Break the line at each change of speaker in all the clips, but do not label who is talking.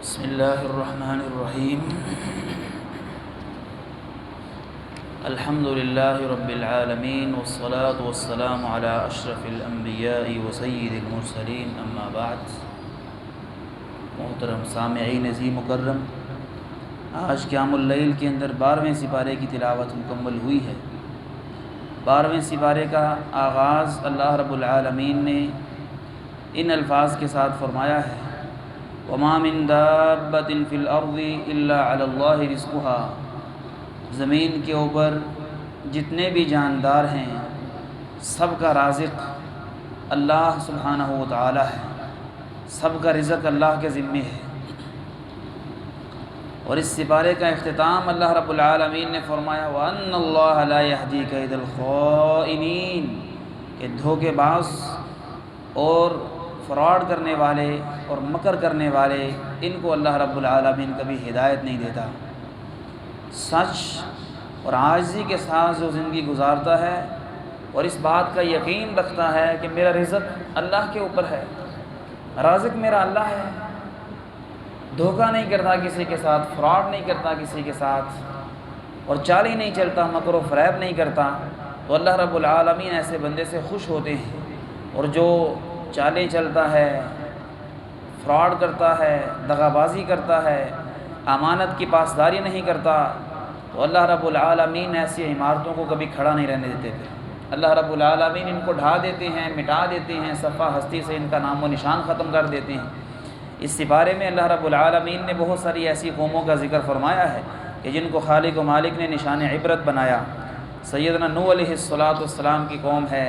بسم اللہ الرحمن الرحیم الحمد للہ رب العالمین والصلاة والسلام علی اشرف الانبیاء وسید المرسلین اما بعد۔ محترم سامعین عزیز مکرم، آج قیام اللیل کے اندر 12ویں سپارے کی تلاوت مکمل ہوئی ہے۔ 12ویں سپارے کا آغاز اللہ رب العالمین نے ان الفاظ کے ساتھ فرمایا ہے: وَمَا مِن دَابَّةٍ فِي الْأَرْضِ إِلَّا عَلَى اللَّهِ رِزْقُهَا۔ زمین کے اوپر جتنے بھی جاندار ہیں سب کا رازق اللہ سبحانہ و تعالی ہے، سب کا رزق اللہ کے ذمے ہے۔ اور اس سپارے کا اختتام اللہ رب العالمین نے فرمایا وَأَنَّ اللَّهَ لَا يَهْدِي كَيْدَ الْخَائِنِينَ، کہ دھوکے باز اور فراڈ کرنے والے اور مکر کرنے والے ان کو اللہ رب العالمین کبھی ہدایت نہیں دیتا۔ سچ اور عاجزی کے ساتھ جو زندگی گزارتا ہے اور اس بات کا یقین رکھتا ہے کہ میرا رزق اللہ کے اوپر ہے، رازق میرا اللہ ہے، دھوکہ نہیں کرتا کسی کے ساتھ، فراڈ نہیں کرتا کسی کے ساتھ، اور چالی نہیں چلتا، مکر و فریب نہیں کرتا، تو اللہ رب العالمین ایسے بندے سے خوش ہوتے ہیں۔ اور جو چالیں چلتا ہے، فراڈ کرتا ہے، دغا بازی کرتا ہے، امانت کی پاسداری نہیں کرتا، تو اللہ رب العالمین ایسی عمارتوں کو کبھی کھڑا نہیں رہنے دیتے تھے۔ اللہ رب العالمین ان کو ڈھا دیتے ہیں، مٹا دیتے ہیں، صفحہ ہستی سے ان کا نام و نشان ختم کر دیتے ہیں۔ اس سپارے میں اللہ رب العالمین نے بہت ساری ایسی قوموں کا ذکر فرمایا ہے کہ جن کو خالق و مالک نے نشان عبرت بنایا۔ سیدنا نوح علیہ السلام کی قوم ہے،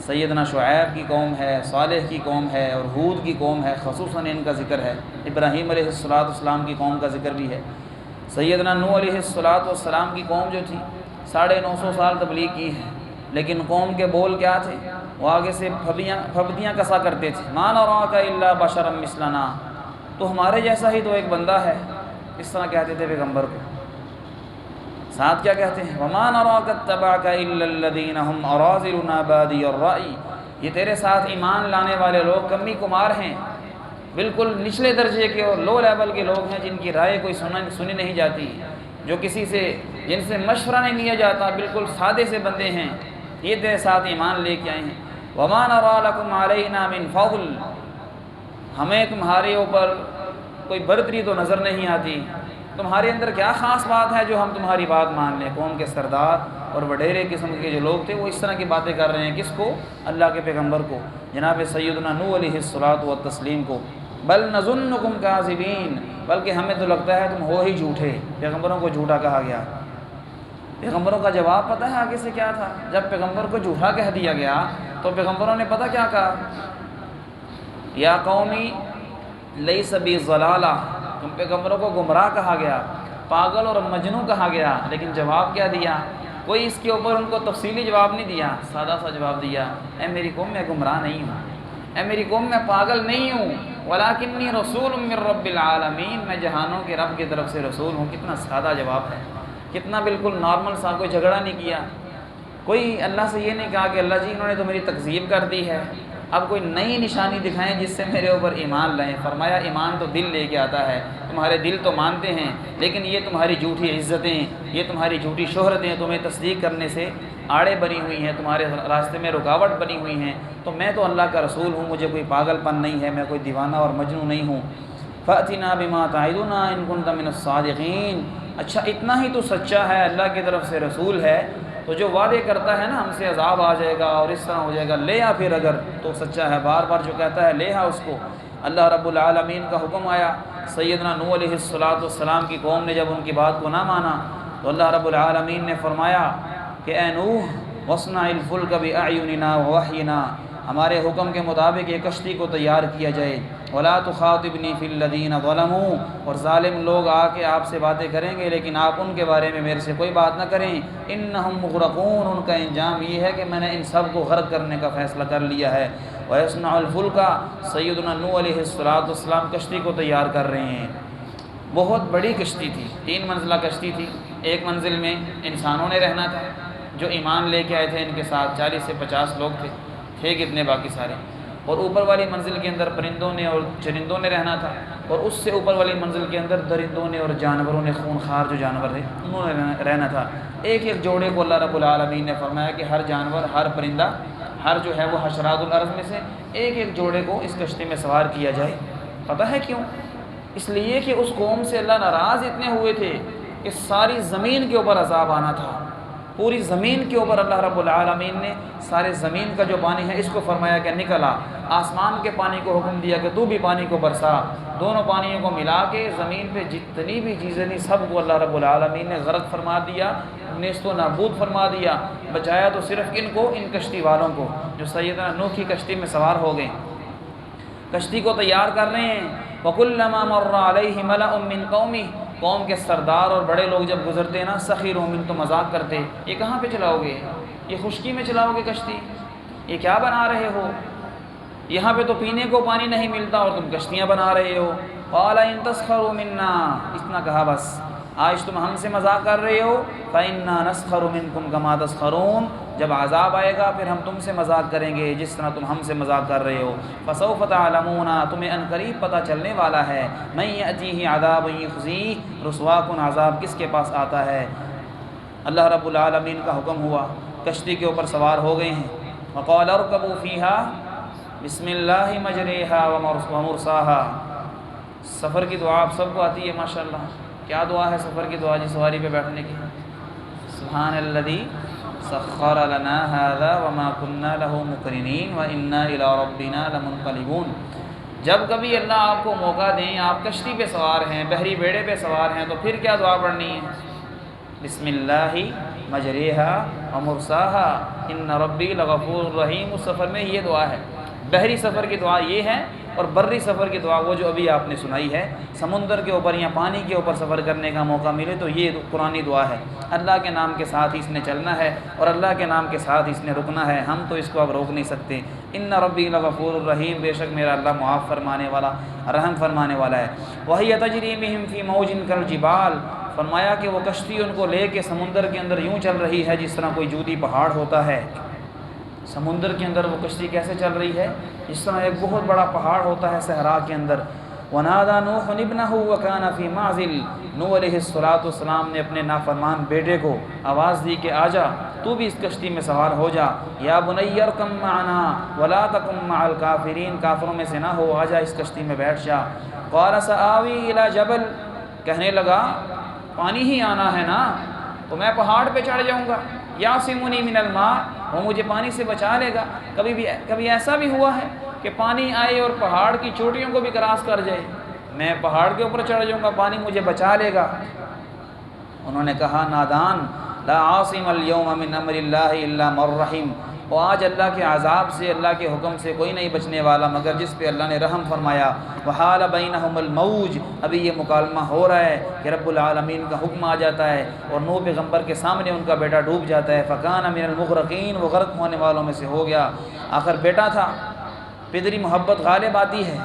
سیدنا شعیب کی قوم ہے، صالح کی قوم ہے، اور ہود کی قوم ہے، خصوصاً ان کا ذکر ہے۔ ابراہیم علیہ السلام کی قوم کا ذکر بھی ہے۔ سیدنا نوح علیہ السلام کی قوم جو تھی 950 سال تبلیغ کی ہے، لیکن قوم کے بول کیا تھے؟ وہ آگے سے پھبدیاں کسا کرتے تھے، ما نراک الا بشرا مثلنا، تو ہمارے جیسا ہی تو ایک بندہ ہے، اس طرح کہتے تھے پیغمبر کو۔ ساتھ کیا کہتے ہیں؟ وَمَا نَرَاكَ اتَّبَعَكَ إِلَّا الَّذِينَ هُمْ أَرَاذِلُنَا بَادِيَ الرَّأْيِ، یہ تیرے ساتھ ایمان لانے والے لوگ کمی کمار ہیں، بالکل نچلے درجے کے اور لو لیول کے لوگ ہیں، جن کی رائے کوئی سنی نہیں جاتی، جو جن سے مشورہ نہیں لیا جاتا، بالکل سادے سے بندے ہیں، یہ تیرے ساتھ ایمان لے کے آئے ہیں۔ وَمَا نَرَا لَكُمْ عَلَيْنَا مِنْ فَضْلٍ، ہمیں تمہارے اوپر کوئی برتری تو نظر نہیں آتی، تمہارے اندر کیا خاص بات ہے جو ہم تمہاری بات مان لیں۔ قوم کے سردار اور وڈیرے قسم کے جو لوگ تھے وہ اس طرح کی باتیں کر رہے ہیں، کس کو؟ اللہ کے پیغمبر کو، جناب سیدنا نوح علیہ السلام کو۔ بل نظنکم کاذبین، بلکہ ہمیں تو لگتا ہے تم ہو ہی جھوٹے۔ پیغمبروں کو جھوٹا کہا گیا۔ پیغمبروں کا جواب پتہ ہے آگے سے کیا تھا؟ جب پیغمبر کو جھوٹا کہہ دیا گیا تو پیغمبروں نے پتہ کیا کہا؟ یا قومی لیس بی ضلالہ، تم پیغمبروں کو گمراہ کہا گیا، پاگل اور مجنون کہا گیا، لیکن جواب کیا دیا؟ کوئی اس کے اوپر ان کو تفصیلی جواب نہیں دیا، سادہ سا جواب دیا، اے میری قوم میں گمراہ نہیں ہوں، اے میری قوم میں پاگل نہیں ہوں، وَلَٰكِنِّي رَسُولٌ مِّن رَّبِّ الْعَالَمِينَ، میں جہانوں کے رب کی طرف سے رسول ہوں۔ کتنا سادہ جواب ہے، کتنا بالکل نارمل سا، کوئی جھگڑا نہیں کیا، کوئی اللہ سے یہ نہیں کہا کہ اللہ جی انہوں نے تو میری تکذیب کر دی ہے، اب کوئی نئی نشانی دکھائیں جس سے میرے اوپر ایمان لائیں۔ فرمایا ایمان تو دل لے کے آتا ہے، تمہارے دل تو مانتے ہیں، لیکن یہ تمہاری جھوٹی عزتیں، یہ تمہاری جھوٹی شہرتیں تمہیں تصدیق کرنے سے آڑے بنی ہوئی ہیں، تمہارے راستے میں رکاوٹ بنی ہوئی ہیں۔ تو میں تو اللہ کا رسول ہوں، مجھے کوئی پاگل پن نہیں ہے، میں کوئی دیوانہ اور مجنون نہیں ہوں۔ فَأْتِنَا بِمَا تَعِدُنَا إِن كُنتَ مِنَ الصَّادِقِينَ، اچھا اتنا ہی تو سچا ہے، اللہ کی طرف سے رسول ہے، تو جو وعدے کرتا ہے نا ہم سے عذاب آ جائے گا اور اس طرح ہو جائے گا، لے آ پھر، اگر تو سچا ہے، بار بار جو کہتا ہے لے آ اس کو۔ اللہ رب العالمین کا حکم آیا، سیدنا نوح علیہ السلام کی قوم نے جب ان کی بات کو نہ مانا تو اللہ رب العالمین نے فرمایا کہ اے نوح وَاصْنَعِ الْفُلْكَ بِأَعْيُنِنَا وَوَحْيِنَا، ہمارے حکم کے مطابق یہ کشتی کو تیار کیا جائے، وَلَا تُخَاطِبْنِي فِي الَّذِينَ ظَلَمُوا، اور ظالم لوگ آ کے آپ سے باتیں کریں گے لیکن آپ ان کے بارے میں میرے سے کوئی بات نہ کریں، اِنَّهُمْ مُغْرَقُونَ، ان کا انجام یہ ہے کہ میں نے ان سب کو غرق کرنے کا فیصلہ کر لیا ہے۔ وَيَصْنَعُ الْفُلْكَ، سیدنا نوح علیہ السلام کشتی کو تیار کر رہے ہیں۔ بہت بڑی کشتی تھی، 3 منزلہ کشتی تھی، ایک منزل میں انسانوں نے رہنا تھا جو ایمان لے کے آئے تھے، ان کے ساتھ 40 سے 50 لوگ تھے کتنے باقی سارے، اور اوپر والی منزل کے اندر پرندوں نے اور چرندوں نے رہنا تھا، اور اس سے اوپر والی منزل کے اندر درندوں نے اور جانوروں نے، خونخوار جو جانور تھے انہوں نے رہنا تھا۔ ایک ایک جوڑے کو اللہ رب العالمین نے فرمایا کہ ہر جانور، ہر پرندہ، ہر جو ہے وہ حشرات الارض میں سے ایک ایک جوڑے کو اس کشتی میں سوار کیا جائے۔ پتہ ہے کیوں؟ اس لیے کہ اس قوم سے اللہ ناراض اتنے ہوئے تھے کہ ساری زمین کے اوپر عذاب آنا تھا، پوری زمین کے اوپر اللہ رب العالمین نے سارے زمین کا جو پانی ہے اس کو فرمایا کہ نکلا، آسمان کے پانی کو حکم دیا کہ تو بھی پانی کو برسا، دونوں پانیوں کو ملا کے زمین پہ جتنی بھی چیزیں تھیں سب کو اللہ رب العالمین نے غرق فرما دیا، نیست و نابود فرما دیا۔ بچایا تو صرف ان کو، ان کشتی والوں کو جو سیدنا نوح کی کشتی میں سوار ہو گئے۔ کشتی کو تیار کر رہے ہیں، وَكُلَّمَا مَرَّ عَلَيْهِ مَلَأٌ مِّن قَوْمِهِ، قوم کے سردار اور بڑے لوگ جب گزرتے نا، سخروا منہ، تو مذاق کرتے، یہ کہاں پہ چلاؤ گے؟ یہ خشکی میں چلاؤ گے کشتی؟ یہ کیا بنا رہے ہو؟ یہاں پہ تو پینے کو پانی نہیں ملتا اور تم کشتیاں بنا رہے ہو۔ قَالَ إِن تَسْخَرُوا مِنَّا، اتنا کہا بس، آج تم ہم سے مذاق کر رہے ہو، فَإِنَّا نَسْخَرُ مِنْكُمْ كَمَا تَسْخَرُونَ، جب عذاب آئے گا پھر ہم تم سے مذاق کریں گے جس طرح تم ہم سے مذاق کر رہے ہو۔ فَسَوْفَ تَعْلَمُونَ، تمہیں ان قریب پتہ چلنے والا ہے، مَن يَأْتِيهِ عَذَابٌ يُخْزِيهِ، رسوا کن عذاب کس کے پاس آتا ہے۔ اللہ رب العالمین کا حکم ہوا، کشتی کے اوپر سوار ہو گئے ہیں۔ وَقَالَ ارْكَبُوا فِيهَا بسم اللہ مجریہا ومرساہا، سفر کی دعا آپ سب کو آتی ہے ماشاءاللہ۔ کیا دعا ہے سفر کی دعا جی سواری پہ بیٹھنے کی؟ سبحان الذی سخر لنا ھذا وما كنا له مقرنین وانا الی ربنا لمنقلبون۔ جب کبھی اللہ آپ کو موقع دیں، آپ کشتی پہ سوار ہیں، بحری بیڑے پہ سوار ہیں، تو پھر کیا دعا پڑھنی ہے؟ بسم اللہ مجریہا ومرساہا ان ربی لغفور رحیم۔ اس سفر میں یہ دعا ہے، بحری سفر کی دعا یہ ہے، اور بری سفر کی دعا وہ جو ابھی آپ نے سنائی ہے۔ سمندر کے اوپر یا پانی کے اوپر سفر کرنے کا موقع ملے تو یہ قرآنی دعا ہے، اللہ کے نام کے ساتھ ہی اس نے چلنا ہے اور اللہ کے نام کے ساتھ اس نے رکنا ہے، ہم تو اس کو اب روک نہیں سکتے۔ ان ربی لغفور الرحیم، بے شک میرا اللہ معاف فرمانے والا، رحم فرمانے والا ہے۔ وہی تجری بہم فی موج کالجبال، فرمایا کہ وہ کشتی ان کو لے کے سمندر کے اندر یوں چل رہی ہے جس طرح کوئی جودی پہاڑ ہوتا ہے۔ سمندر کے اندر وہ کشتی کیسے چل رہی ہے؟ جس طرح ایک بہت بڑا پہاڑ ہوتا ہے صحرا کے اندر۔ وَنَادَى نُوحٌ ابْنَهُ وَكَانَ فِي مَعْزِلٍ، نوح علیہ السلام نے اپنے نافرمان بیٹے کو آواز دی کہ آجا، تو بھی اس کشتی میں سوار ہو جا۔ یا بنی ارکم معنا ولا تکن مع الکافرین، کافروں میں سے نہ ہو، آجا اس کشتی میں بیٹھ جا۔ قال سآوی الی جبل، کہنے لگا پانی ہی آنا ہے نا تو میں پہاڑ پہ چڑھ جاؤں گا۔ یعصمنی من الماء، وہ مجھے پانی سے بچا لے گا۔ کبھی ایسا بھی ہوا ہے کہ پانی آئے اور پہاڑ کی چوٹیوں کو بھی کراس کر جائے، میں پہاڑ کے اوپر چڑھ جاؤں گا، پانی مجھے بچا لے گا۔ انہوں نے کہا نادان، لا عاصم اليوم من امر اللہ الا من رحم، اور آج اللہ کے عذاب سے، اللہ کے حکم سے کوئی نہیں بچنے والا مگر جس پہ اللہ نے رحم فرمایا۔ وحال بینہم الموج، ابھی یہ مکالمہ ہو رہا ہے کہ رب العالمین کا حکم آ جاتا ہے اور نوح پیغمبر کے سامنے ان کا بیٹا ڈوب جاتا ہے۔ فکان من المغرقین، وہ غرق ہونے والوں میں سے ہو گیا۔ آخر بیٹا تھا، پدری محبت غالب آتی ہے،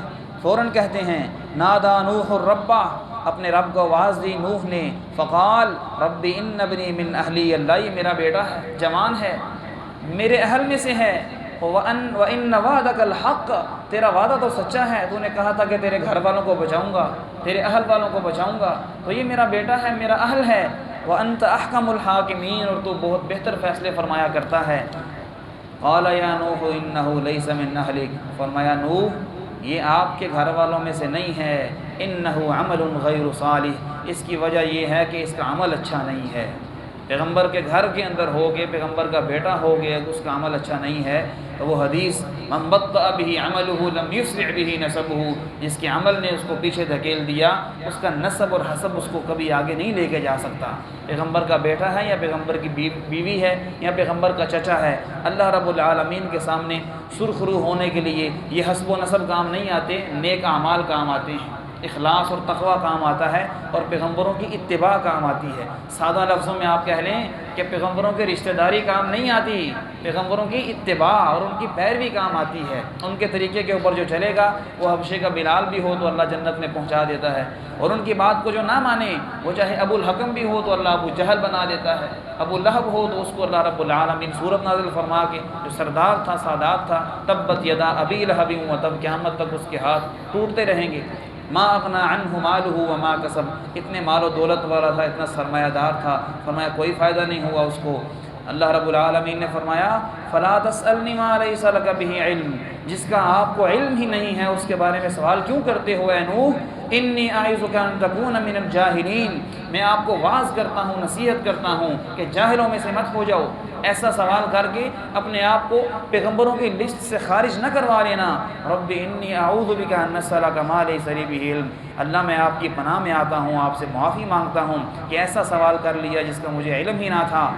فوراً کہتے ہیں نادا نوح الرب، اپنے رب کو آواز دی نوح نے، فقال رب ان ابنی من اہلی، اللہ یہ میرا بیٹا ہے، جوان ہے، میرے اہل میں سے ہے۔ وَإِنَّ وَعْدَكَ الْحَقُّ، تیرا وعدہ تو سچا ہے، تو نے کہا تھا کہ تیرے گھر والوں کو بچاؤں گا، تیرے اہل والوں کو بچاؤں گا، تو یہ میرا بیٹا ہے، میرا اہل ہے۔ وَأَنْتَ أَحْكَمُ الْحَاكِمِينَ، اور تو بہت بہتر فیصلے فرمایا کرتا ہے۔ قَالَ يَا نُوحُ إِنَّهُ لَيْسَ مِنْ أَهْلِكَ، فرمایا نوح یہ آپ کے گھر والوں میں سے نہیں ہے، إِنَّهُ عَمَلٌ غَيْرُ صَالِحٍ، اس کی وجہ یہ ہے کہ اس کا عمل اچھا نہیں ہے۔ پیغمبر کے گھر کے اندر ہو گئے، پیغمبر کا بیٹا ہو گیا، اس کا عمل اچھا نہیں ہے، تو وہ حدیث من بطأ به عمله لم يسرع به نسبه، جس کے عمل نے اس کو پیچھے دھکیل دیا، اس کا نسب اور حسب اس کو کبھی آگے نہیں لے کے جا سکتا۔ پیغمبر کا بیٹا ہے یا پیغمبر کی بیوی ہے یا پیغمبر کا چچا ہے، اللہ رب العالمین کے سامنے سرخرو ہونے کے لیے یہ حسب و نسب کام نہیں آتے، نیک اعمال کام آتے ہیں، اخلاص اور تقوی کام آتا ہے، اور پیغمبروں کی اتباع کام آتی ہے۔ سادہ لفظوں میں آپ کہہ لیں کہ پیغمبروں کی رشتہ داری کام نہیں آتی، پیغمبروں کی اتباع اور ان کی پیروی کام آتی ہے۔ ان کے طریقے کے اوپر جو چلے گا، وہ حبشے کا بلال بھی ہو تو اللہ جنت میں پہنچا دیتا ہے، اور ان کی بات کو جو نہ مانے، وہ چاہے ابو الحکم بھی ہو تو اللہ ابو جہل بنا دیتا ہے، ابو لہب ہو تو اس کو اللہ رب العالمین سورت نازل فرما کے، جو سردار تھا، سادات تھا، تبت یدا ابی لہب وتب، قیامت تک اس کے ہاتھ ٹوٹتے رہیں گے۔ ما اغنى عنہ مالہ وما کسب، اتنے مال و دولت والا تھا، اتنا سرمایہ دار تھا، فرمایا کوئی فائدہ نہیں ہوا اس کو۔ اللہ رب العالمین نے فرمایا فلا تسألنی ما لیس لک بہ علم، جس کا آپ کو علم ہی نہیں ہے اس کے بارے میں سوال کیوں کرتے ہو اے نوح؟ انی اعظک ان تکون من الجاہلین، میں آپ کو واعظ کرتا ہوں، نصیحت کرتا ہوں کہ جاہلوں میں سے مت ہو جاؤ۔ ایسا سوال کر کے اپنے آپ کو پیغمبروں کی لسٹ سے خارج نہ کروا لینا۔ رب انی اعوذ بک ان اسألک ما لیس لی بہ علم، اللہ میں آپ کی پناہ میں آتا ہوں، آپ سے معافی مانگتا ہوں کہ ایسا سوال کر لیا جس کا مجھے علم ہی نہ تھا۔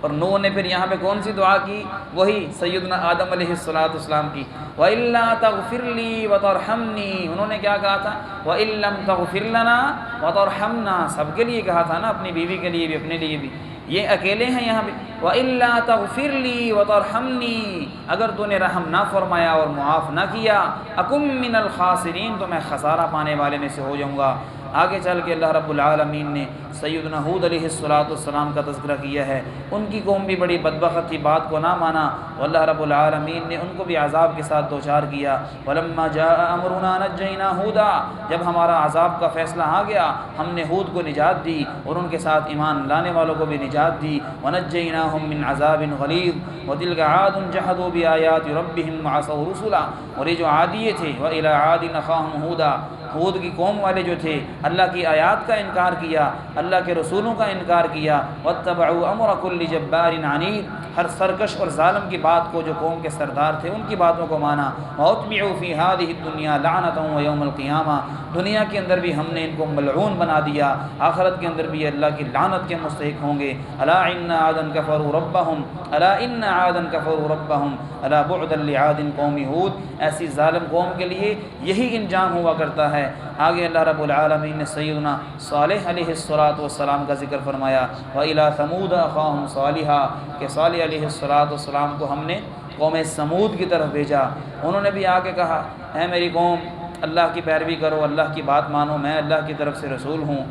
اور نوح نے پھر یہاں پہ کون سی دعا کی؟ وہی سیدنا آدم علیہ السلام کی، وَإِلَّا تَغْفِرْ لِي وَتَرْحَمْنِي، انہوں نے کیا کہا تھا؟ وَإِن لَّمْ تَغْفِرْ لَنَا وَتَرْحَمْنَا، سب کے لیے کہا تھا نا، اپنی بیوی کے لیے بھی، اپنے لیے بھی، یہ اکیلے ہیں یہاں پہ۔ وَإِلَّا تَغْفِرْ لِي وَتَرْحَمْنِي، اگر تو نے رحم نہ فرمایا اور معاف نہ کیا، أَكُن مِّنَ الْخَاسِرِينَ، تو میں خسارہ پانے والے میں سے ہو جاؤں گا۔ آگے چل کے اللہ رب العالمین نے سیدنا ہود علیہ السلام کا تذکرہ کیا ہے، ان کی قوم بھی بڑی بدبخت تھی، بات کو نہ مانا، واللہ رب العالمین نے ان کو بھی عذاب کے ساتھ دوچار کیا۔ وَلَمَّا جَاءَ أَمْرُنَا نَجَّيْنَا هُودًا، جب ہمارا عذاب کا فیصلہ آ گیا، ہم نے ہود کو نجات دی اور ان کے ساتھ ایمان لانے والوں کو بھی نجات دی۔ وَنَجَّيْنَاهُم مِّنْ عَذَابٍ غَلِيظٍ وَتِلْكَ عَادٌ جَحَدُوا بِآيَاتِ رَبِّهِمْ وَعَصَوْا رُسُلَهُ، اور یہ جو عادیے تھے، وَإِلَىٰ عَادٍ أَخَاهُمْ هُودًا، ہود کی قوم والے جو تھے، اللہ کی آیات کا انکار کیا، اللہ کے رسولوں کا انکار کیا۔ وَاتَّبَعُوا أَمْرَ كُلِّ جَبَّارٍ عَنِيدٍ، ہر سرکش اور ظالم کی بات کو، جو قوم کے سردار تھے ان کی باتوں کو مانا۔ وَأُتْبِعُوا فِي هَٰذِهِ الدُّنْيَا لَعْنَةً وَيَوْمَ الْقِيَامَةِ، دنیا کے اندر بھی ہم نے ان کو ملعون بنا دیا، آخرت کے اندر بھی یہ اللہ کی لعنت کے مستحق ہوں گے۔ أَلَا إِنَّ عَادًا كَفَرُوا رَبَّهُمْ أَلَا إِنَّ عَادًا كَفَرُوا رَبَّهُمْ أَلَا بُعْدًا لِعَادٍ قَوْمِ هُودٍ، ایسی ظالم قوم کے لیے یہی انجام ہوا کرتا ہے۔ آگے اللہ رب العالمین نے سیدنا صالح علیہ السلام کا ذکر فرمایا، وَإِلَىٰ ثَمُودَ أَخَاهُمْ صَالِحًا، کہ صالح علیہ السلام کو ہم نے قوم سمود کی طرف بھیجا، انہوں نے بھی آ کے کہا اے میری قوم، اللہ کی پیروی کرو، اللہ کی بات مانو، میں اللہ کی طرف سے رسول ہوں۔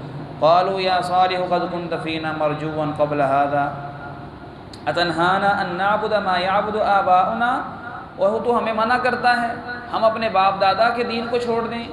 قالوا یا صالح قد كنت فينا مرجوا قبل هذا اتنهانا ان نعبد ما يعبد آباؤنا، وہ تو ہمیں منع کرتا ہے ہم اپنے باپ دادا کے دین کو چھوڑ دیں،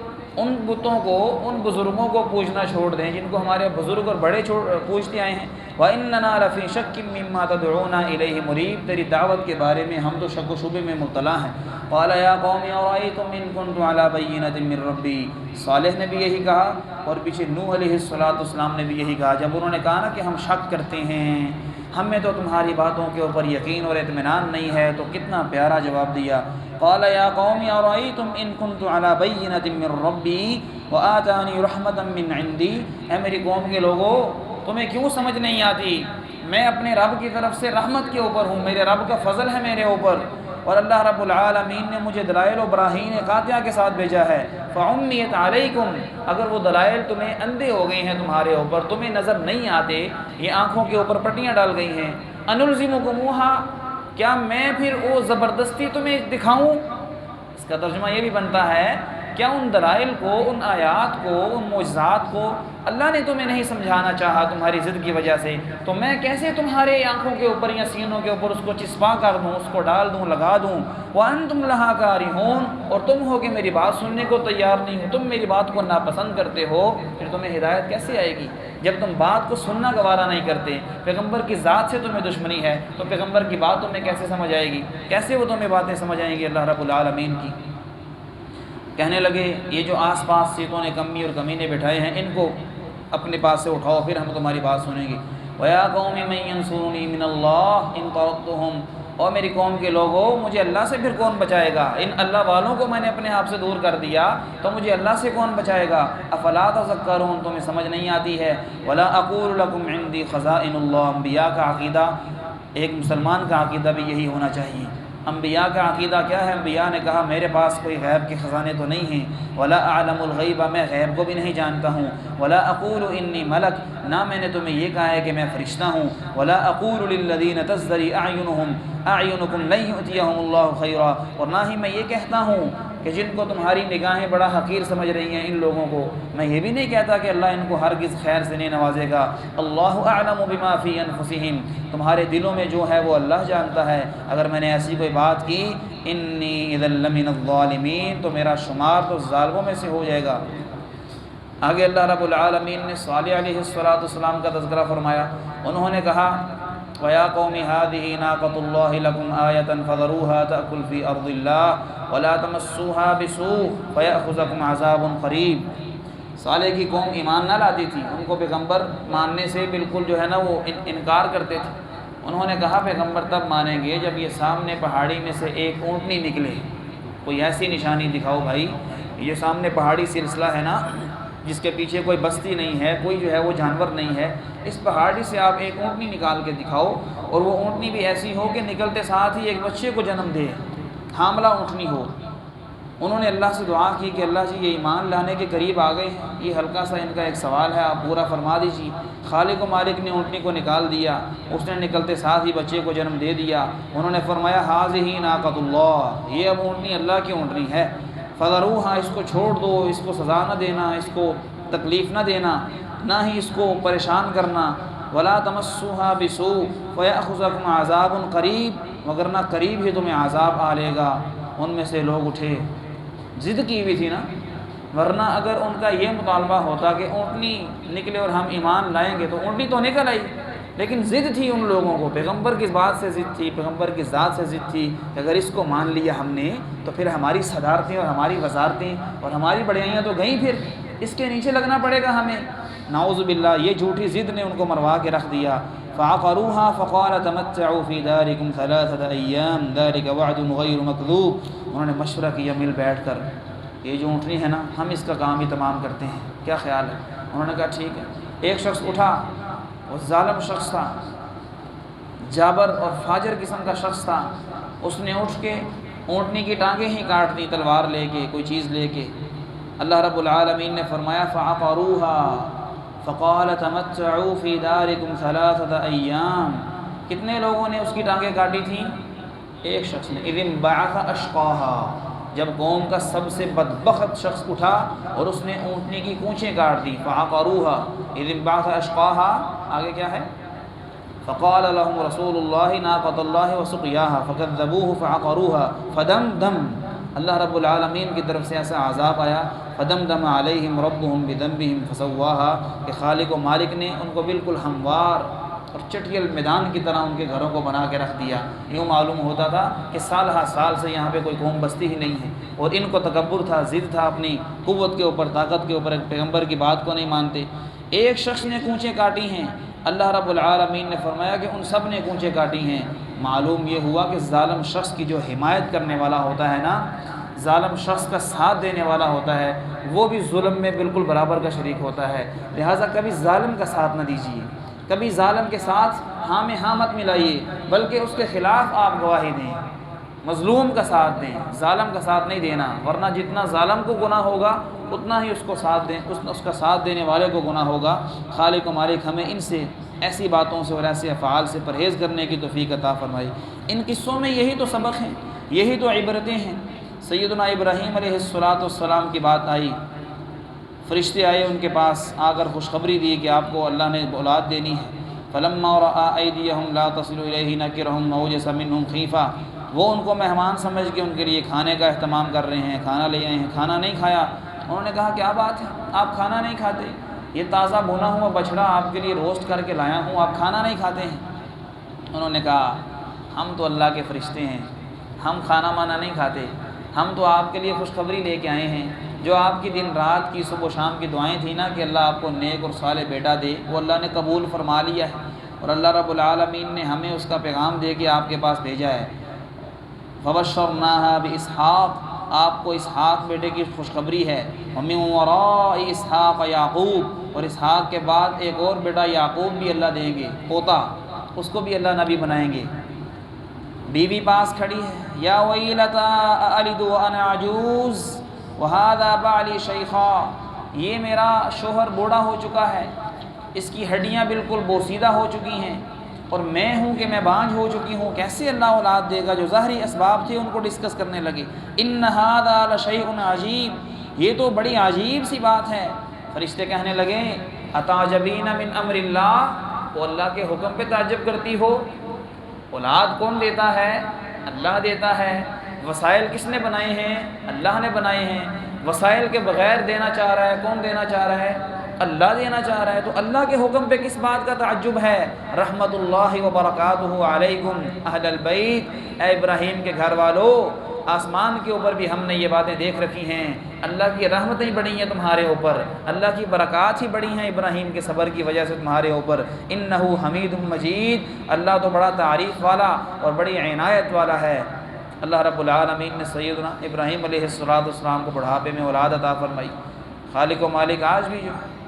ان بتوں کو، ان بزرگوں کو پوجنا چھوڑ دیں جن کو ہمارے بزرگ اور بڑے پوجتے آئے ہیں۔ وَإِنَّنَا لَفِي شَكٍّ مِّمَّا تَدْعُونَا إِلَيْهِ مُرِيبٍ، تیری دعوت کے بارے میں ہم تو شک و شبے میں مبتلا ہیں۔ قَالَ يَا قَوْمِ أَرَأَيْتُمْ إِن كُنتُ عَلَىٰ بَيِّنَةٍ مِّن رَّبِّي، صالح نے بھی یہی کہا، اور پیچھے نوح علیہ السلام نے بھی یہی کہا، جب انہوں نے کہا نا کہ ہم شک کرتے ہیں، ہمیں تو تمہاری باتوں کے اوپر یقین اور اطمینان نہیں ہے، تو کتنا پیارا جواب دیا۔ قال یا قوم ارأیتم ان کنت علی بینۃ من ربی وآتانی رحمۃ من عندی، اے میری قوم کے لوگوں، تمہیں کیوں سمجھ نہیں آتی؟ میں اپنے رب کی طرف سے رحمت کے اوپر ہوں، میرے رب کا فضل ہے میرے اوپر، اور اللہ رب العالمین نے مجھے دلائل و براہین قاطعہ کے ساتھ بھیجا ہے۔ فعمیت علیکم، اگر وہ دلائل تمہیں اندھے ہو گئے ہیں، تمہارے اوپر تمہیں نظر نہیں آتے، یہ آنکھوں کے اوپر پٹیاں ڈال گئی ہیں، انلزمکموہا، کیا میں پھر وہ زبردستی تمہیں دکھاؤں؟ اس کا ترجمہ یہ بھی بنتا ہے، کیا ان دلائل کو، ان آیات کو، ان معجزات کو اللہ نے تمہیں نہیں سمجھانا چاہا تمہاری ضد کی وجہ سے، تو میں کیسے تمہارے آنکھوں کے اوپر یا سینوں کے اوپر اس کو چسپاں کر دوں، اس کو ڈال دوں، لگا دوں؟ وَأَنْتُمْ لَهَا كَارِهُونَ، اور تم ہو کہ میری بات سننے کو تیار نہیں ہو، تم میری بات کو ناپسند کرتے ہو، پھر تمہیں ہدایت کیسے آئے گی جب تم بات کو سننا گوارا نہیں کرتے؟ پیغمبر کی ذات سے تمہیں دشمنی ہے تو پیغمبر کی بات تمہیں کیسے سمجھ آئے گی؟ کیسے وہ تمہیں باتیں سمجھ آئیں گی اللہ رب العالمین کی؟ کہنے لگے یہ جو آس پاس سیتوں نے کمی اور کمینے بٹھائے ہیں، ان کو اپنے پاس سے اٹھاؤ، پھر ہم تمہاری بات سنیں گے۔ وَيَا قَوْمِ مَن يَنصُرُنِي مِنَ اللَّهِ إِن طَرَدتُّهُمْ، اور میری قوم کے لوگوں، مجھے اللہ سے پھر کون بچائے گا؟ ان اللہ والوں کو میں نے اپنے آپ سے دور کر دیا تو مجھے اللہ سے کون بچائے گا؟ افلا تذکرون، تمہیں سمجھ نہیں آتی ہے؟ وَلَا أَقُولُ لَكُمْ عِندِي خَزَائِنُ اللَّهِ، انبیاء کا عقیدہ، ایک مسلمان کا عقیدہ بھی یہی ہونا چاہیے انبیاء کا عقیدہ کیا ہے؟ انبیاء نے کہا میرے پاس کوئی غیب کے خزانے تو نہیں ہیں، ولا اعلم الغیب، میں غیب کو بھی نہیں جانتا ہوں، ولا اقول انی ملک، نہ میں نے تمہیں یہ کہا ہے کہ میں فرشتہ ہوں، ولا اقول للذین تزدری اعینکم لن یؤتیہم اللہ خیرا، اور نہ ہی میں یہ کہتا ہوں کہ جن کو تمہاری نگاہیں بڑا حقیر سمجھ رہی ہیں ان لوگوں کو، میں یہ بھی نہیں کہتا کہ اللہ ان کو ہرگز خیر سے نہیں نوازے گا۔ اللہ اعلم بما فی انفسہم، تمہارے دلوں میں جو ہے وہ اللہ جانتا ہے، اگر میں نے ایسی کوئی بات کی انی اذا لمن الظالمین، تو میرا شمار تو ظالموں میں سے ہو جائے گا۔ آگے اللہ رب العالمین نے صالح علیہ السلام کا تذکرہ فرمایا، انہوں نے کہا وَيَا قَوْمِ هَٰذِهِ نَاقَةُ اللَّهِ لَكُمْ آيَةً فَذَرُوهَا تَأْكُلْ فِي أَرْضِ اللَّهِ وَلَا تَمَسُّوهَا بِسُوءٍ فَيَأْخُذَكُمْ عَذَابٌ قَرِيبٌ۔ صالح کی قوم ایمان نہ لاتی تھی، ان کو پیغمبر ماننے سے بالکل جو ہے نا وہ انکار کرتے تھے۔ انہوں نے کہا پیغمبر تب مانیں گے جب یہ سامنے پہاڑی میں سے ایک اونٹنی نکلے، کوئی ایسی نشانی دکھاؤ بھائی، یہ سامنے پہاڑی سلسلہ ہے نا جس کے پیچھے کوئی بستی نہیں ہے، کوئی جو ہے وہ جانور نہیں ہے، اس پہاڑی سے آپ ایک اونٹنی نکال کے دکھاؤ، اور وہ اونٹنی بھی ایسی ہو کہ نکلتے ساتھ ہی ایک بچے کو جنم دے، حاملہ اونٹنی ہو۔ انہوں نے اللہ سے دعا کی کہ اللہ جی یہ ایمان لانے کے قریب آ گئے ہیں، یہ ہلکا سا ان کا ایک سوال ہے، آپ پورا فرما دیجیے۔ خالق و مالک نے اونٹنی کو نکال دیا، اس نے نکلتے ساتھ ہی بچے کو جنم دے دیا۔ انہوں نے فرمایا ھذہ ناقۃ اللہ، یہ اب اونٹنی اللہ کی اونٹنی ہے، فذروہا، اس کو چھوڑ دو، اس کو سزا نہ دینا، اس کو تکلیف نہ دینا، نہ ہی اس کو پریشان کرنا، ولا تمسوہا بسوء فیأخذکم عذاب قریب، وگرنہ قریب ہی تمہیں عذاب آ لے گا۔ ان میں سے لوگ اٹھے، ضد کی ہوئی تھی نا، ورنہ اگر ان کا یہ مطالبہ ہوتا کہ اونٹنی نکلے اور ہم ایمان لائیں گے تو اونٹنی تو نکل آئی، لیکن ضد تھی ان لوگوں کو، پیغمبر کی بات سے ضد تھی، پیغمبر کی ذات سے ضد تھی کہ اگر اس کو مان لیا ہم نے تو پھر ہماری صدارتیں اور ہماری وزارتیں اور ہماری بڑیائیاں تو گئیں، پھر اس کے نیچے لگنا پڑے گا ہمیں۔ نعوذ باللہ، یہ جھوٹی ضد نے ان کو مروا کے رکھ دیا۔ فعقروها فقال تمتعوا في داركم 3 أيام ذلك وعد غير مكذوب، انہوں نے مشورہ کیا مل بیٹھ کر، یہ جو اونٹنی ہے نا ہم اس کا کام ہی تمام کرتے ہیں، کیا خیال ہے؟ انہوں نے کہا ٹھیک ہے۔ ایک شخص اٹھا، وہ ظالم شخص تھا، جابر اور فاجر قسم کا شخص تھا، اس نے اٹھ کے اونٹنی کی ٹانگیں ہی کاٹ دی تلوار لے کے، کوئی چیز لے کے۔ اللہ رب العالمین نے فرمایا فعقروها فقال تمتعوا في داركم 3 أيام، کتنے لوگوں نے اس کی ٹانگیں کاٹی تھیں؟ ایک شخص نے۔ اذ انبعث اشقاها، جب قوم کا سب سے بدبخت شخص اٹھا اور اس نے اونٹنی کی کونچیں کاٹ دی۔ فعقروها اذ انبعث اشقاها، آگے کیا ہے؟ فقال لهم رسول الله ناقۃ اللہ وسقیاها فکذبوه فعقروها فدمدم، اللہ رب العالمین کی طرف سے ایسا عذاب آیا، فدمدم علیہم ربہم بذنبہم فسواها، کہ خالق و مالک نے ان کو بالکل ہموار اور چٹیل میدان کی طرح ان کے گھروں کو بنا کے رکھ دیا۔ یوں معلوم ہوتا تھا کہ سال ہر سال سے یہاں پہ کوئی قوم بستی ہی نہیں ہے، اور ان کو تکبر تھا، ضد تھا اپنی قوت کے اوپر، طاقت کے اوپر، ایک پیغمبر کی بات کو نہیں مانتے۔ ایک شخص نے کونچیں کاٹی ہیں، اللہ رب العالمین نے فرمایا کہ ان سب نے کونچیں کاٹی ہیں۔ معلوم یہ ہوا کہ ظالم شخص کی جو حمایت کرنے والا ہوتا ہے نا، ظالم شخص کا ساتھ دینے والا ہوتا ہے، وہ بھی ظلم میں بالکل برابر کا شریک ہوتا ہے۔ لہٰذا کبھی ظالم کا ساتھ نہ دیجیے، کبھی ظالم کے ساتھ ہاں میں ہاں مت ملائیے، بلکہ اس کے خلاف آپ گواہی دیں، مظلوم کا ساتھ دیں، ظالم کا ساتھ نہیں دینا، ورنہ جتنا ظالم کو گناہ ہوگا اتنا ہی اس کو ساتھ دیں، اس کا ساتھ دینے والے کو گناہ ہوگا۔ خالق و مالک ہمیں ان سے، ایسی باتوں سے اور ایسے افعال سے پرہیز کرنے کی توفیق عطا فرمائی۔ ان قصوں میں یہی تو سبق ہیں، یہی تو عبرتیں ہیں۔ سیدنا ابراہیم علیہ السلام کی بات آئی، فرشتے آئے ان کے پاس، آ کر خوشخبری دی کہ آپ کو اللہ نے اولاد دینی ہے۔ فلما رأى أيديهم لا تصل إليه نكرهم وأوجس منهم خيفة، وہ ان کو مہمان سمجھ کے ان کے لیے کھانے کا اہتمام کر رہے ہیں، کھانا لے آئے ہیں، کھانا نہیں کھایا۔ انہوں نے کہا کیا بات ہے، آپ کھانا نہیں کھاتے؟ یہ تازہ بھنا ہوا بچڑا آپ کے لیے روسٹ کر کے لایا ہوں، آپ کھانا نہیں کھاتے ہیں؟ انہوں نے کہا ہم تو اللہ کے فرشتے ہیں، ہم کھانا مانا نہیں کھاتے، ہم تو آپ کے لیے خوشخبری لے کے آئے ہیں۔ جو آپ کی دن رات کی صبح و شام کی دعائیں تھیں نا کہ اللہ آپ کو نیک اور صالح بیٹا دے، وہ اللہ نے قبول فرما لیا ہے، اور اللہ رب العالمین نے ہمیں اس کا پیغام دے کے آپ کے پاس بھیجا ہے۔ فبشرناها باسحاق، آپ کو اسحاق بیٹے کی خوشخبری ہے۔ ومن وراء اسحاق یعقوب، اور اسحاق کے بعد ایک اور بیٹا یعقوب بھی اللہ دیں گے، پوتا، اس کو بھی اللہ نبی بنائیں گے۔ بیوی پاس کھڑی ہے، یا ویلتا الد وانا عجوز وہذا بعلی شیخا، یہ میرا شوہر بوڑھا ہو چکا ہے، اس کی ہڈیاں بالکل بوسیدہ ہو چکی ہیں، اور میں ہوں کہ میں بانجھ ہو چکی ہوں، کیسے اللہ اولاد دے گا؟ جو ظاہری اسباب تھے ان کو ڈسکس کرنے لگے۔ ان ھذا لشیء عجیب، یہ تو بڑی عجیب سی بات ہے۔ فرشتے کہنے لگے اتعجبین من امر اللہ، وہ اللہ کے حکم پہ تعجب کرتی ہو؟ اولاد کون دیتا ہے؟ اللہ دیتا ہے۔ وسائل کس نے بنائے ہیں؟ اللہ نے بنائے ہیں۔ وسائل کے بغیر دینا چاہ رہا ہے، کون دینا چاہ رہا ہے؟ اللہ دینا چاہ رہا ہے، تو اللہ کے حکم پہ کس بات کا تعجب ہے؟ رحمت اللہ وبرکاتہ علیکم اہل البیت، اے ابراہیم کے گھر والو، آسمان کے اوپر بھی ہم نے یہ باتیں دیکھ رکھی ہیں، اللہ کی رحمتیں بڑی ہیں تمہارے اوپر، اللہ کی برکات ہی بڑی ہیں ابراہیم کے صبر کی وجہ سے تمہارے اوپر۔ انہ حمید مجید، اللہ تو بڑا تعریف والا اور بڑی عنایت والا ہے۔ اللہ رب العالمین نے سیدنا ابراہیم علیہ السلام کو بڑھاپے میں اولاد عطا فرمائی۔ خالق و مالک آج بھی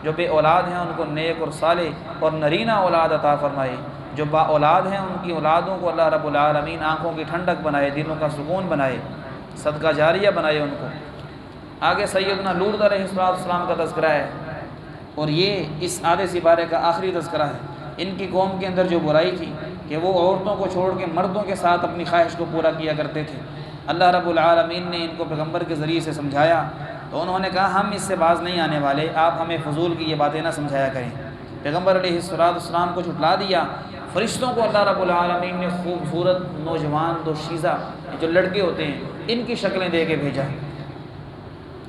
جو بے اولاد ہیں ان کو نیک اور صالح اور نرینہ اولاد عطا فرمائے، جو با اولاد ہیں ان کی اولادوں کو اللہ رب العالمین آنکھوں کی ٹھنڈک بنائے، دلوں کا سکون بنائے، صدقہ جاریہ بنائے ان کو۔ آگے سیدنا لوط علیہ السلام کا تذکرہ ہے، اور یہ اس آدھے سپارے کا آخری تذکرہ ہے۔ ان کی قوم کے اندر جو برائی تھی کہ وہ عورتوں کو چھوڑ کے مردوں کے ساتھ اپنی خواہش کو پورا کیا کرتے تھے، اللہ رب العالمین نے ان کو پیغمبر کے ذریعے سے سمجھایا، تو انہوں نے کہا ہم اس سے باز نہیں آنے والے، آپ ہمیں فضول کی یہ باتیں نہ سمجھایا کریں۔ پیغمبر علیہ السلام کو جھٹلا دیا۔ فرشتوں کو اللہ رب العالمین نے خوبصورت نوجوان دوشیزہ جو لڑکے ہوتے ہیں ان کی شکلیں دے کے بھیجا۔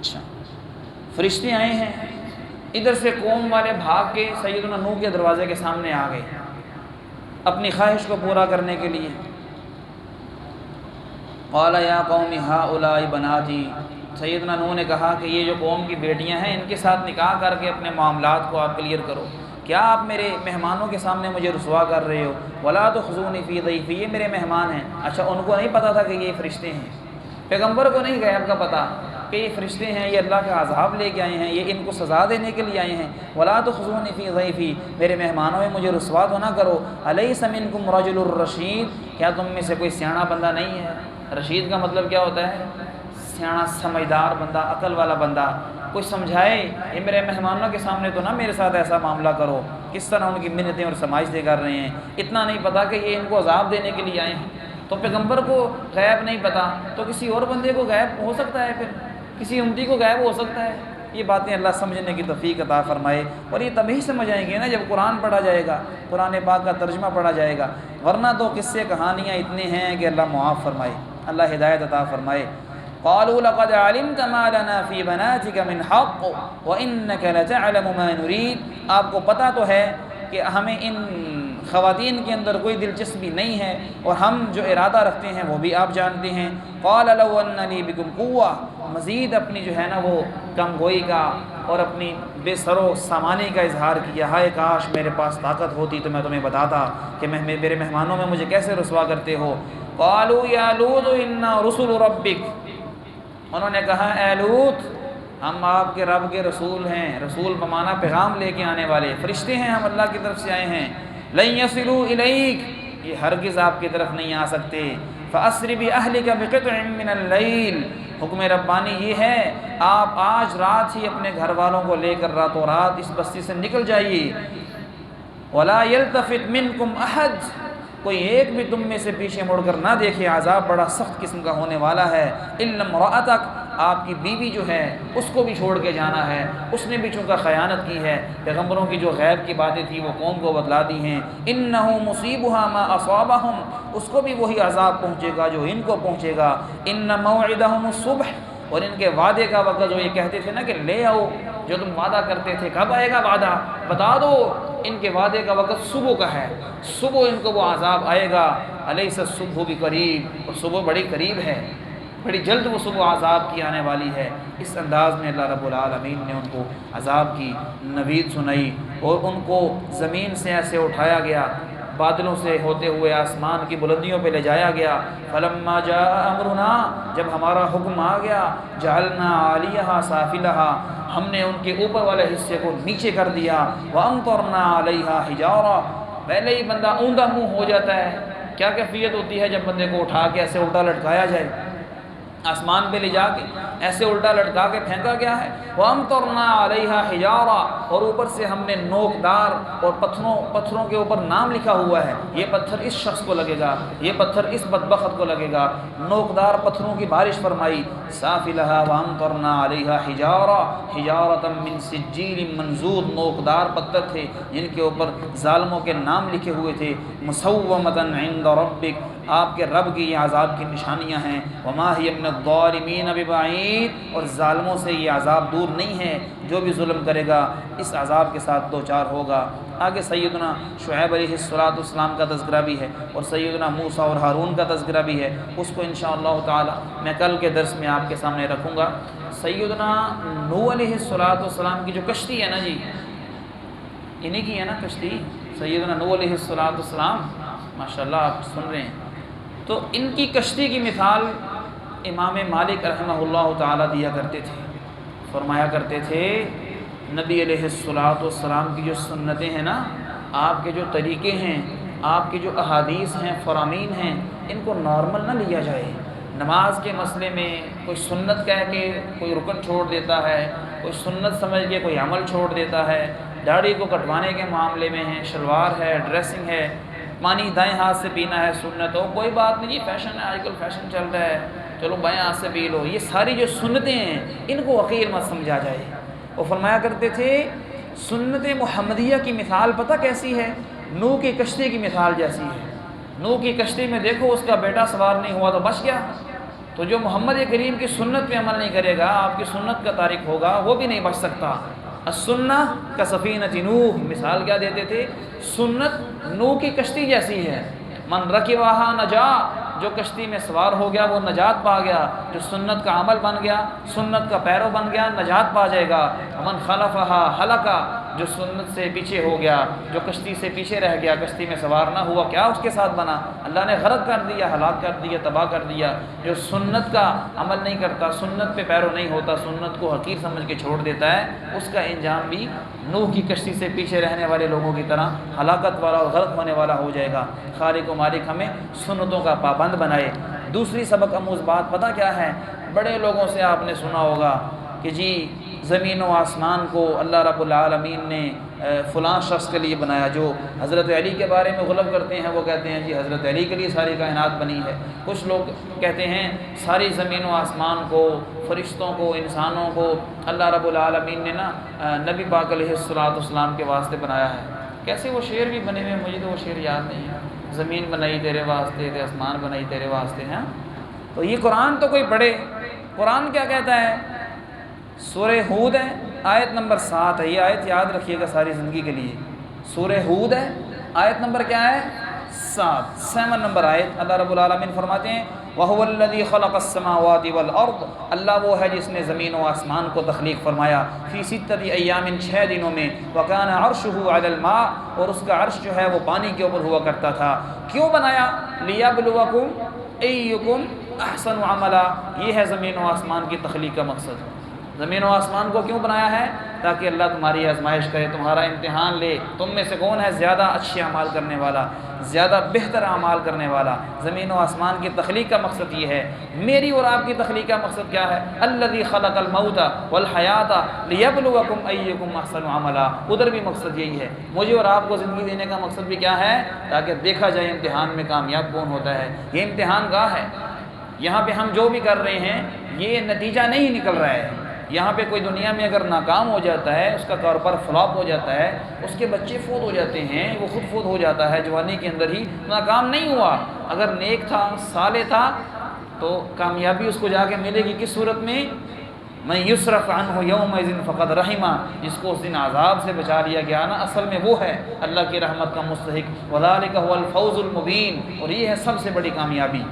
اچھا، فرشتے آئے ہیں، ادھر سے قوم والے بھاگ کے سیدنا نوح کے دروازے کے سامنے آ گئے اپنی خواہش کو پورا کرنے کے لیے۔ قال یا قوم ہؤلاء بناتی، سیدنا نوح نے کہا کہ یہ جو قوم کی بیٹیاں ہیں ان کے ساتھ نکاح کر کے اپنے معاملات کو آپ کلیئر کرو، کیا آپ میرے مہمانوں کے سامنے مجھے رسوا کر رہے ہو؟ ولا تخزونی فی ضیفی، یہ میرے مہمان ہیں۔ اچھا، ان کو نہیں پتہ تھا کہ یہ فرشتے ہیں، پیغمبر کو نہیں غیب کا پتہ کہ یہ فرشتے ہیں، یہ اللہ کا عذاب لے کے آئے ہیں، یہ ان کو سزا دینے کے لیے آئے ہیں۔ ولا تخزونی فی ضیفی، میرے مہمانوں میں مجھے رسوا تو نہ کرو۔ الیس منکم رجل الرشید، کیا تم میں سے کوئی سیاںا بندہ نہیں ہے؟ رشید کا مطلب کیا ہوتا ہے؟ سیاںا، سمجھدار بندہ، عقل والا بندہ، کوئی سمجھائے یہ میرے مہمانوں کے سامنے تو نہ میرے ساتھ ایسا معاملہ کرو۔ کس طرح ان کی منتیں اور سمائشتیں کر رہے ہیں، اتنا نہیں پتہ کہ یہ ان کو عذاب دینے کے لیے آئے ہیں۔ تو پیغمبر کو غیب نہیں پتہ تو کسی اور بندے کو غیب ہو سکتا ہے، پھر کسی امتی کو غیب ہو سکتا ہے؟ یہ باتیں اللہ سمجھنے کی توفیق عطا فرمائے، اور یہ تبھی سمجھ آئیں گے نا جب قرآن پڑھا جائے گا، قرآن پاک کا ترجمہ پڑھا جائے گا، ورنہ تو قصے کہانیاں اتنے ہیں کہ اللہ معاف فرمائے، اللہ ہدایت عطا فرمائے۔ قالوا لقد علمت ما لنا في بناتك من حق وانك لتعلم ما نريد، آپ کو پتہ تو ہے کہ ہمیں ان خواتین کے اندر کوئی دلچسپی نہیں ہے، اور ہم جو ارادہ رکھتے ہیں وہ بھی آپ جانتے ہیں۔ قال لو ان لي بكم قوة، مزید اپنی جو ہے نا وہ کم گوئی کا اور اپنی بے سر و سامانی کا اظہار کیا، ہائے کاش میرے پاس طاقت ہوتی تو میں تمہیں بتاتا کہ میرے مہمانوں میں مجھے کیسے رسوا کرتے ہو۔ قالوا یا لوط انا رسل ربک، انہوں نے کہا اے لوط ہم آپ کے رب کے رسول ہیں، رسول بمانا پیغام لے کے آنے والے، فرشتے ہیں، ہم اللہ کی طرف سے آئے ہیں۔ لن يصلوا الیک، یہ ہرگز آپ کی طرف نہیں آ سکتے۔ فاسر باہلک بقطع من اللیل، حکم ربانی یہ ہے آپ آج رات ہی اپنے گھر والوں کو لے کر راتوں رات اس بستی سے نکل جائیے۔ ولا يلتفت منکم احد، کوئی ایک بھی تم میں سے پیچھے مڑ کر نہ دیکھے، عذاب بڑا سخت قسم کا ہونے والا ہے۔ الا امرأتک، آپ کی بیوی جو ہے اس کو بھی چھوڑ کے جانا ہے، اس نے بھی چونکہ خیانت کی ہے، پیغمبروں کی جو غیب کی باتیں تھیں وہ قوم کو بتلا دی ہیں۔ انہ مصیبها ما اصابہم، اس کو بھی وہی عذاب پہنچے گا جو ان کو پہنچے گا۔ ان موعدہم الصبح، اور ان کے وعدے کا وقت جو یہ کہتے تھے نا کہ لے آؤ، جو تم وعدہ کرتے تھے کب آئے گا وعدہ بتا دو، ان کے وعدے کا وقت صبح کا ہے، صبح ان کو وہ عذاب آئے گا۔ الیس الصبح بقریب، اور صبح بڑی قریب ہے، بڑی جلد وہ صبح عذاب کی آنے والی ہے۔ اس انداز میں اللہ رب العالمین نے ان کو عذاب کی نوید سنائی، اور ان کو زمین سے ایسے اٹھایا گیا، بادلوں سے ہوتے ہوئے آسمان کی بلندیوں پہ لے جایا گیا۔ فلما جاء امرنا، جب ہمارا حکم آ گیا، جعلنا عالیہا سافلہا، ہم نے ان کے اوپر والے حصے کو نیچے کر دیا۔ وامطرنا علیہا حجارہ، پہلے ہی بندہ اوندا منہ ہو جاتا ہے کیا کیفیت ہوتی ہے جب بندے کو اٹھا کے ایسے الٹا لٹکایا جائے، آسمان پہ لے جا کے ایسے الٹا لٹکا کے پھینکا گیا ہے۔ وَأَمْطَرْنَا عَلَيْهَا حِجَارًا، اور اوپر سے ہم نے نوکدار اور پتھروں کے اوپر نام لکھا ہوا ہے، یہ پتھر اس شخص کو لگے گا، یہ پتھر اس بدبخت کو لگے گا۔ نوکدار پتھروں کی بارش فرمائی۔ سَافِلَهَا وَأَمْطَرْنَا عَلَيْهَا حِجَارًا حِجَارَةً مِّن سِجِّيلٍ مَّنضُودٍ، نوکدار پتھر تھے جن کے اوپر ظالموں کے نام لکھے ہوئے تھے۔ مُسَوَّمَةً عِندَ رَبِّكَ، آپ کے رب کی یہ عذاب کی نشانیاں ہیں۔ وما ہی من الظالمین ببعید، اور ظالموں سے یہ عذاب دور نہیں ہے، جو بھی ظلم کرے گا اس عذاب کے ساتھ دوچار ہوگا۔ آگے سیدنا شعیب علیہ السلام کا تذکرہ بھی ہے، اور سیدنا موسیٰ اور ہارون کا تذکرہ بھی ہے، اس کو انشاءاللہ تعالی میں کل کے درس میں آپ کے سامنے رکھوں گا۔ سیدنا نوح علیہ السلام کی جو کشتی ہے نا جی، انہی کی ہے نا کشتی، سیدنا نوح علیہ السلام، ماشاءاللہ آپ سن رہے ہیں۔ تو ان کی کشتی کی مثال امام مالک رحمہ اللہ تعالی دیا کرتے تھے، فرمایا کرتے تھے نبی علیہ السلام کی جو سنتیں ہیں نا، آپ کے جو طریقے ہیں، آپ کی جو احادیث ہیں، فرامین ہیں، ان کو نارمل نہ لیا جائے۔ نماز کے مسئلے میں کوئی سنت کہہ کے کوئی رکن چھوڑ دیتا ہے، کوئی سنت سمجھ کے کوئی عمل چھوڑ دیتا ہے، داڑھی کو کٹوانے کے معاملے میں ہے، شلوار ہے، ڈریسنگ ہے، پانی دائیں ہاتھ سے پینا ہے سنت ہو، کوئی بات نہیں، یہ فیشن ہے، آج کل فیشن چل رہا ہے، چلو بائیں ہاتھ سے پی لو، یہ ساری جو سنتیں ہیں ان کو حقیر مت سمجھا جائے۔ وہ فرمایا کرتے تھے سنت محمدیہ کی مثال پتہ کیسی ہے؟ نوح کی کشتی کی مثال جیسی ہے۔ نوح کی کشتی میں دیکھو اس کا بیٹا سوار نہیں ہوا تو بچ گیا، تو جو محمد کریم کی سنت پہ عمل نہیں کرے گا، آپ کی سنت کا تارک ہوگا، وہ بھی نہیں بچ سکتا۔ السنہ کا سفینۃ نوح، مثال کیا دیتے تھے؟ سنت نوح کی کشتی جیسی ہے، من رکبہا نجا، جو کشتی میں سوار ہو گیا وہ نجات پا گیا، جو سنت کا عمل بن گیا، سنت کا پیرو بن گیا، نجات پا جائے گا۔ من خلفہا ہلکا، جو سنت سے پیچھے ہو گیا، جو کشتی سے پیچھے رہ گیا، کشتی میں سوار نہ ہوا، کیا اس کے ساتھ بنا؟ اللہ نے غرق کر دیا، ہلاک کر دیا، تباہ کر دیا۔ جو سنت کا عمل نہیں کرتا، سنت پہ پیرو نہیں ہوتا، سنت کو حقیر سمجھ کے چھوڑ دیتا ہے، اس کا انجام بھی نوح کی کشتی سے پیچھے رہنے والے لوگوں کی طرح ہلاکت والا اور غرق ہونے والا ہو جائے گا۔ خالق و مالک ہمیں سنتوں کا پابند بنائے۔ دوسری سبق آموز بات پتہ کیا ہے؟ بڑے لوگوں سے آپ نے سنا ہوگا کہ جی زمین و آسمان کو اللہ رب العالمین نے فلاں شخص کے لیے بنایا۔ جو حضرت علی کے بارے میں غلط کرتے ہیں وہ کہتے ہیں جی حضرت علی کے لیے ساری کائنات بنی ہے۔ کچھ لوگ کہتے ہیں ساری زمین و آسمان کو، فرشتوں کو، انسانوں کو اللہ رب العالمین نے نا نبی پاک علیہ السلام کے واسطے بنایا ہے۔ کیسے وہ شعر بھی بنے ہوئے، مجھے تو وہ شعر یاد نہیں ہے، زمین بنائی تیرے واسطے، تے آسمان بنائی تیرے واسطے ہیں۔ تو یہ قرآن تو کوئی پڑھے، قرآن کیا کہتا ہے؟ سورہ ہود ہے، آیت نمبر 7 ہے، یہ آیت یاد رکھیے گا ساری زندگی کے لیے۔ سورہ ہود ہے، آیت نمبر کیا ہے؟ 7 نمبر آیت۔ اللہ رب العالمین فرماتے ہیں وَهُوَ الَّذِي خَلَقَ السَّمَاوَاتِ وَالْأَرْضَ، اللہ وہ ہے جس نے زمین و آسمان کو تخلیق فرمایا، فی 6 ایام، 6 دنوں میں، وَكَانَ عَرْشُهُ عَلَى الْمَاءِ، اور اس کا عرش جو ہے وہ پانی کے اوپر ہوا کرتا تھا۔ کیوں بنایا؟ لِيَبْلُوَكُمْ أَيُّكُمْ أَحْسَنُ عَمَلًا، یہ ہے زمین و آسمان کی تخلیق کا مقصد۔ زمین و آسمان کو کیوں بنایا ہے؟ تاکہ اللہ تمہاری آزمائش کرے، تمہارا امتحان لے، تم میں سے کون ہے زیادہ اچھے اعمال کرنے والا، زیادہ بہتر اعمال کرنے والا۔ زمین و آسمان کی تخلیق کا مقصد یہ ہے۔ میری اور آپ کی تخلیق کا مقصد کیا ہے؟ الذی خلق الموت والحیات لیبلوکم ایکم احسن عملا، ادھر بھی مقصد یہی ہے۔ مجھے اور آپ کو زندگی دینے کا مقصد بھی کیا ہے؟ تاکہ دیکھا جائے امتحان میں کامیاب کون ہوتا ہے۔ یہ امتحان گاہ ہے، یہاں پہ ہم جو بھی کر رہے ہیں یہ نتیجہ نہیں نکل رہا ہے۔ یہاں پہ کوئی دنیا میں اگر ناکام ہو جاتا ہے، اس کا کاروبار فلاپ ہو جاتا ہے، اس کے بچے فوت ہو جاتے ہیں، وہ خود فوت ہو جاتا ہے جوانی کے اندر ہی، ناکام نہیں ہوا۔ اگر نیک تھا، صالح تھا، تو کامیابی اس کو جا کے ملے گی کس صورت میں؟ من یصرف عنہ یومئذ فقد رحمہ، جس کو اس دن عذاب سے بچا لیا گیا نا، اصل میں وہ ہے اللہ کی رحمت کا مستحق۔ وذالک هو الفوز المبین، اور یہ ہے سب سے بڑی کامیابی،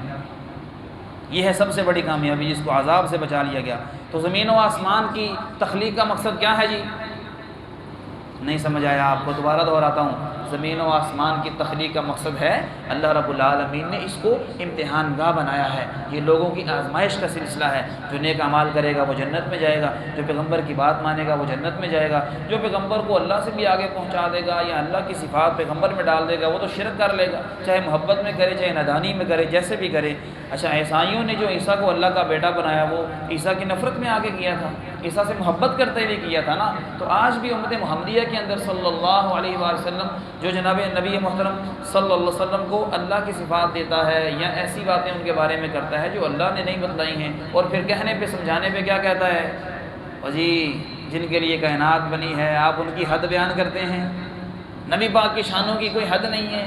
یہ ہے سب سے بڑی کامیابی جس کو عذاب سے بچا لیا گیا۔ تو زمین و آسمان کی تخلیق کا مقصد کیا ہے جی؟ نہیں سمجھ آیا آپ کو؟ دوبارہ دہراتا ہوں، زمین و آسمان کی تخلیق کا مقصد ہے، اللہ رب العالمین نے اس کو امتحان گاہ بنایا ہے، یہ لوگوں کی آزمائش کا سلسلہ ہے۔ جو نیک اعمال کرے گا وہ جنت میں جائے گا، جو پیغمبر کی بات مانے گا وہ جنت میں جائے گا، جو پیغمبر کو اللہ سے بھی آگے پہنچا دے گا یا اللہ کی صفات پیغمبر میں ڈال دے گا وہ تو شرک کر لے گا، چاہے محبت میں کرے چاہے نادانی میں کرے، جیسے بھی کرے۔ اچھا، عیسائیوں نے جو عیسیٰ کو اللہ کا بیٹا بنایا وہ عیسیٰ کی نفرت میں آگے کیا تھا، عیسیٰ سے محبت کرتے ہوئے کیا تھا نا۔ تو آج بھی امت محمدیہ کے اندر صلی اللہ علیہ وآلہ وسلم جو جناب نبی محترم صلی اللہ علیہ وسلم کو اللہ کی صفات دیتا ہے یا ایسی باتیں ان کے بارے میں کرتا ہے جو اللہ نے نہیں بتلائی ہیں، اور پھر کہنے پہ سمجھانے پہ کیا کہتا ہے، جی جن کے لیے کائنات بنی ہے آپ ان کی حد بیان کرتے ہیں، نبی پاک کی شانوں کی کوئی حد نہیں ہے،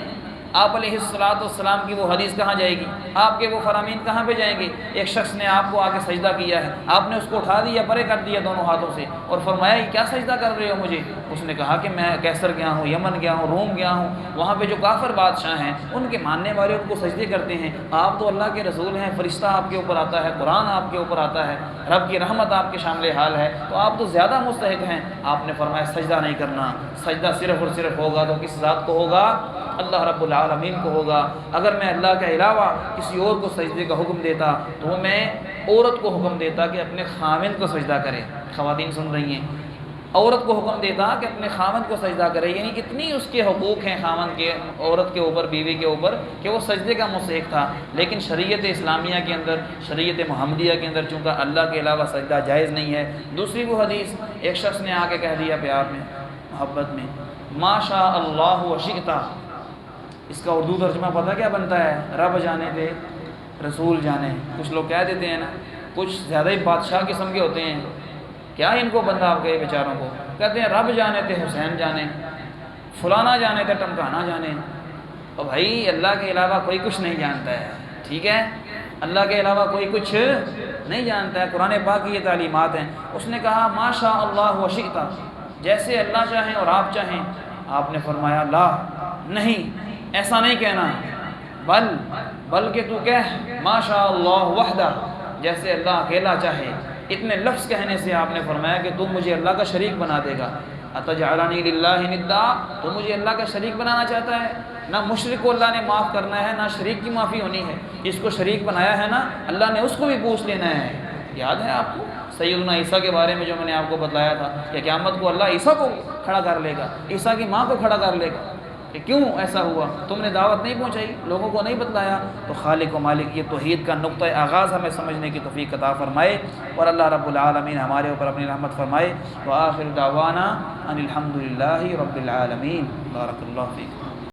آپ علیہ الصلاۃ والسلام کی وہ حدیث کہاں جائے گی، آپ کے وہ فرامین کہاں پہ جائیں گے؟ ایک شخص نے آپ کو آگے سجدہ کیا ہے، آپ نے اس کو اٹھا دیا، پرے کر دیا دونوں ہاتھوں سے اور فرمایا یہ کیا سجدہ کر رہے ہو مجھے؟ اس نے کہا کہ میں کیسر گیا ہوں، یمن گیا ہوں، روم گیا ہوں، وہاں پہ جو کافر بادشاہ ہیں ان کے ماننے والے ان کو سجدے کرتے ہیں، آپ تو اللہ کے رسول ہیں، فرشتہ آپ کے اوپر آتا ہے، قرآن آپ کے اوپر آتا ہے، رب کی رحمت آپ کے شامل حال ہے، تو آپ تو زیادہ مستحق ہیں۔ آپ نے فرمایا سجدہ نہیں کرنا، سجدہ صرف اور صرف ہوگا تو کس ذات کو ہوگا؟ اللہ رب العالمین کو ہوگا۔ اگر میں اللہ کے علاوہ کسی اور کو سجدے کا حکم دیتا تو میں عورت کو حکم دیتا کہ اپنے خاوند کو سجدہ کرے، خواتین سن رہی ہیں، عورت کو حکم دیتا کہ اپنے خاوند کو سجدہ کرے، یعنی اتنی اس کے حقوق ہیں خاوند کے عورت کے اوپر، بیوی کے اوپر، کہ وہ سجدے کا مستحق تھا۔ لیکن شریعت اسلامیہ کے اندر، شریعت محمدیہ کے اندر چونکہ اللہ کے علاوہ سجدہ جائز نہیں ہے۔ دوسری وہ حدیث، ایک شخص نے آ کے کہہ دیا پیار میں، محبت میں، ما شاء اللہ و شئت، اس کا اردو ترجمہ پتہ کیا بنتا ہے؟ رب جانے دے رسول جانے۔ کچھ لوگ کہہ دیتے ہیں نا، کچھ زیادہ ہی بادشاہ قسم کے ہوتے ہیں، کیا ان کو بندہ آپ کے بیچاروں کو کہتے ہیں رب جانے تھے حسین جانے، فلانا جانے تھے ٹمکانا جانے۔ اور بھائی اللہ کے علاوہ کوئی کچھ نہیں جانتا ہے، ٹھیک ہے؟ اللہ کے علاوہ کوئی کچھ نہیں جانتا ہے، قرآن پاک کی یہ تعلیمات ہیں۔ اس نے کہا ما شاء اللہ و شئت، جیسے اللہ چاہیں اور آپ چاہیں۔ آپ نے فرمایا لا، نہیں ایسا نہیں کہنا، بلکہ تو کہہ ما شاء اللہ وحدہ، جیسے اللہ اکیلا چاہے۔ اتنے لفظ کہنے سے آپ نے فرمایا کہ تم مجھے اللہ کا شریک بنا دے گا، اتجعلنی للہ ندا، تو مجھے اللہ کا شریک بنانا چاہتا ہے؟ نہ مشرک کو اللہ نے معاف کرنا ہے، نہ شریک کی معافی ہونی ہے، جس کو شریک بنایا ہے نا اللہ نے اس کو بھی پوچھ لینا ہے۔ یاد ہے آپ کو سیدنا عیسیٰ کے بارے میں جو میں نے آپ کو بتلایا تھا کہ قیامت کو اللہ عیسیٰ کو کھڑا کر لے گا، عیسیٰ کی ماں کو کھڑا کر لے گا، کہ کیوں ایسا ہوا؟ تم نے دعوت نہیں پہنچائی، لوگوں کو نہیں بتلایا۔ تو خالق و مالک یہ توحید کا نقطہ آغاز ہمیں سمجھنے کی توفیق عطا فرمائے، اور اللہ رب العالمین ہمارے اوپر اپنی رحمت فرمائے۔ وآخر دعوانا ان الحمد للہ رب العالمین۔ بارک اللہ فیکم۔